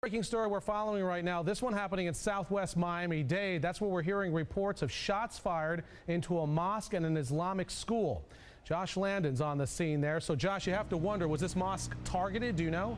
Breaking story we're following right now. This one happening in southwest Miami-Dade. That's where we're hearing reports of shots fired into a mosque and an Islamic school. Josh Landon's on the scene there. So Josh, you have to wonder, was this mosque targeted? Do you know?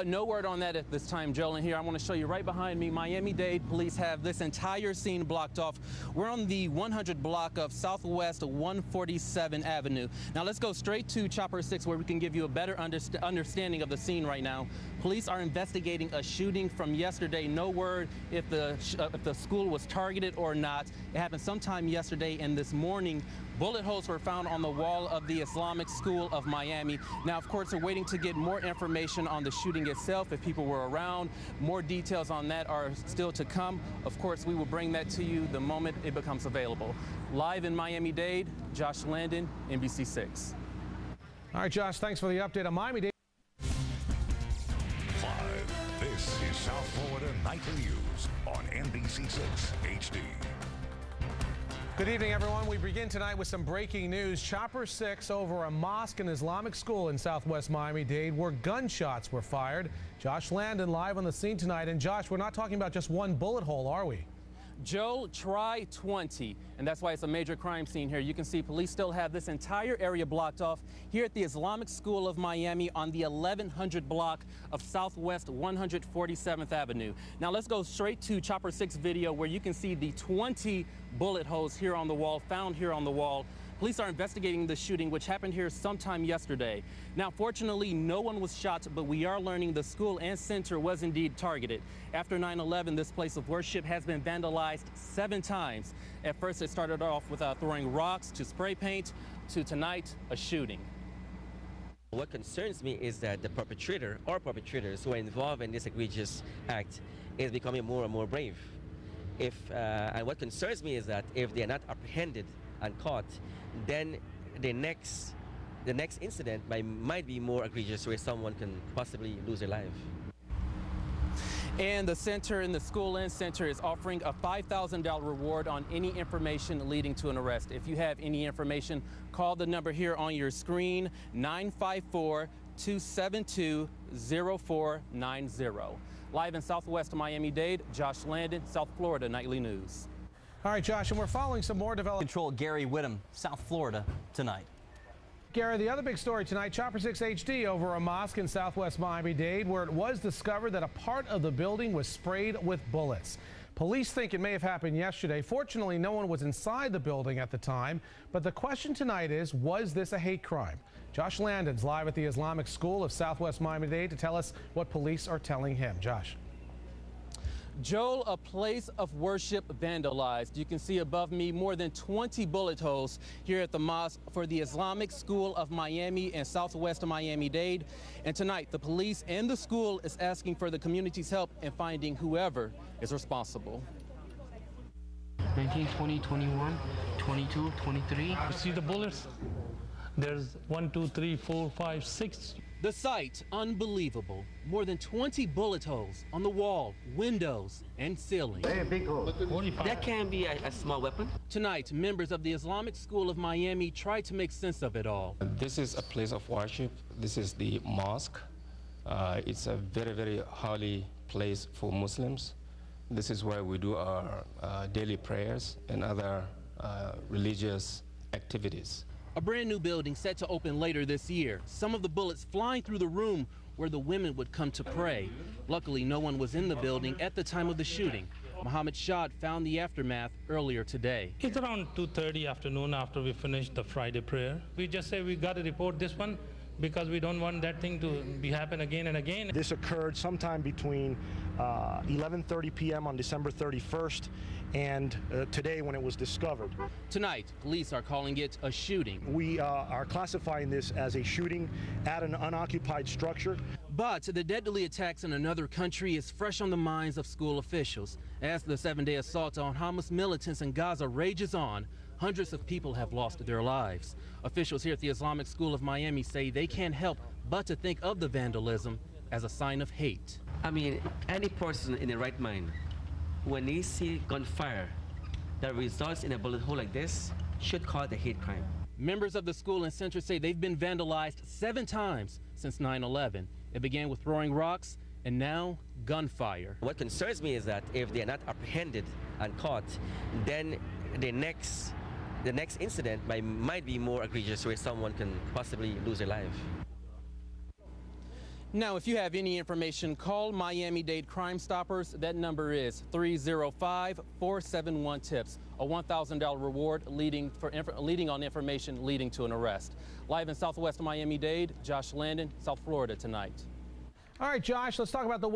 No word on that at this time, Joel. And here I want to show you right behind me, Miami-Dade police have this entire scene blocked off. We're on the 100 block of Southwest 147 Avenue. Now let's go straight to Chopper 6 where we can give you a better understanding of the scene right now. Police are investigating a shooting from yesterday. No word if the school was targeted or not. It happened sometime yesterday, and this morning bullet holes were found on the wall of the Islamic School of Miami. Now, of course, we're waiting to get more information on the shooting itself, if people were around. More details on that are still to come. Of course, we will bring that to you the moment it becomes available. Live in Miami-Dade, Josh Landon, NBC6. All right, Josh, thanks for the update on Miami-Dade. This is South Florida Nightly News on NBC6 HD. Good evening, everyone. We begin tonight with some breaking news. Chopper 6 over a mosque and Islamic school in southwest Miami-Dade where gunshots were fired. Josh Landon live on the scene tonight. And Josh, we're not talking about just one bullet hole, are we? Joel, try 20, and that's why it's a major crime scene here. You can see police still have this entire area blocked off here at the Islamic School of Miami on the 1100 block of Southwest 147th Avenue. Now let's go straight to Chopper 6 video where you can see the 20 bullet holes here on the wall, found here on the wall. Police are investigating the shooting, which happened here sometime yesterday. Now, fortunately, no one was shot, but we are learning the school and center was indeed targeted. After 9/11, this place of worship has been vandalized 7 times. At first, it started off with throwing rocks to spray paint, to tonight, a shooting. What concerns me is that the perpetrator or perpetrators who are involved in this egregious act is becoming more and more brave. And what concerns me is that if they are not apprehended and caught, then the next incident might be more egregious, where someone can possibly lose their life. And the center and the school and center is offering a $5,000 reward on any information leading to an arrest. If you have any information, call the number here on your screen, 954-272-0490. Live in southwest Miami-Dade, Josh Landon, South Florida Nightly News. All right, Josh, and we're following some more development. Control Gary Whittam, South Florida tonight. Gary, the other big story tonight, Chopper 6 HD over a mosque in southwest Miami-Dade where it was discovered that a part of the building was sprayed with bullets. Police think it may have happened yesterday. Fortunately, no one was inside the building at the time. But the question tonight is, was this a hate crime? Josh Landon's live at the Islamic School of southwest Miami-Dade to tell us what police are telling him. Josh. Joel, a place of worship vandalized. You can see above me more than 20 bullet holes here at the mosque for the Islamic School of Miami and southwest of Miami-Dade. And tonight, the police and the school is asking for the community's help in finding whoever is responsible. 19, 20, 21, 22, 23. You see the bullets? There's 1, 2, 3, 4, 5, 6. The sight, unbelievable. More than 20 bullet holes on the wall, windows, and ceiling. Hey, big hole. That can be a small weapon. Tonight, members of the Islamic School of Miami tried to make sense of it all. This is a place of worship. This is the mosque. It's a very, very holy place for Muslims. This is where we do our daily prayers and other religious activities. A brand new building set to open later this year. Some of the bullets flying through the room where the women would come to pray. Luckily, no one was in the building at the time of the shooting. Mohammed Shad found the aftermath earlier today. It's around 2:30 afternoon after we finished the Friday prayer. We just say we got to report this one because we don't want that thing to happen again and again. This occurred sometime between 11:30 p.m. on December 31st and today when it was discovered. Tonight, police are calling it a shooting. We are classifying this as a shooting at an unoccupied structure. But the deadly attacks in another country is fresh on the minds of school officials. As the 7-day assault on Hamas militants in Gaza rages on, hundreds of people have lost their lives. Officials here at the Islamic School of Miami say they can't help but to think of the vandalism as a sign of hate. I mean, any person in their right mind, when they see gunfire that results in a bullet hole like this, should call it a hate crime. Members of the school and center say they've been vandalized 7 times since 9/11. It began with throwing rocks and now gunfire. What concerns me is that if they are not apprehended and caught, then the next incident might be more egregious, where someone can possibly lose their life. Now, if you have any information, call Miami-Dade Crime Stoppers. That number is 305-471-TIPS, a $1,000 reward leading on information leading to an arrest. Live in Southwest Miami-Dade, Josh Landon, South Florida tonight. All right, Josh, let's talk about the